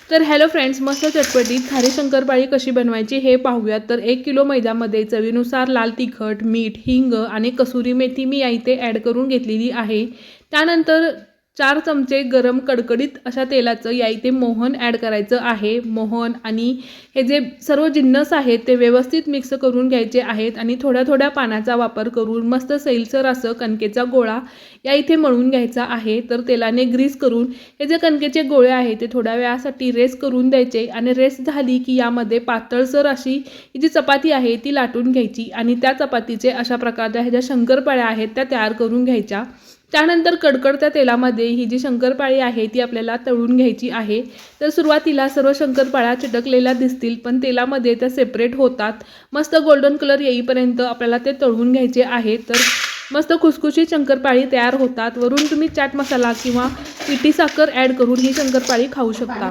तर hello friends, मस्त चटपटीत खारी शंकरपाळी कशी बनवायची हे पाहूयात। तर 1 किलो मैद्यामध्ये चवीनुसार लाल तिखट, मीठ, हिंग आणि कसुरी मेथी मी या इथे ॲड करून घेतलेली आहे। त्यानंतर 4 चमचे गरम कडकडीत अशा तेलाचं या इथे मोहन ॲड करायचं आहे। मोहन आणि हे जे सर्व जिन्नस आहेत ते व्यवस्थित मिक्स करून घ्यायचे आहेत आणि थोड्या थोड्या पाण्याचा वापर करून मस्त सैलसर असं कणकेचा गोळा या इथे मळून घ्यायचा आहे। तर तेलाने ग्रीस करून हे जे कणकेचे गोळे आहेत ते थोड्या वेळासाठी रेस्ट करून द्यायचे आणि रेस्ट झाली की यामध्ये पातळसर अशी ही जी चपाती आहे ती लाटून घ्यायची आणि त्या चपातीचे अशा प्रकारच्या ह्या ज्या शंकरपाळ्या आहेत त्या तयार करून घ्यायच्या। त्यानंतर कडकडत्या तेलामध्ये ही जी शंकरपाळी आहे ती आपल्याला तळून घ्यायची आहे। तर सुरुवातीला सर्व शंकरपाळ्या चिटकलेल्या दिसतील, पण तेलामध्ये त्या सेपरेट होतात। मस्त गोल्डन कलर येईपर्यंत आपल्याला ते तळून घ्यायचे आहे। तर मस्त खुसखुशीत शंकरपाळी तयार होतात। वरून तुम्ही चाट मसाला किंवा पिठी साखर ॲड करून ही शंकरपाळी खाऊ शकता।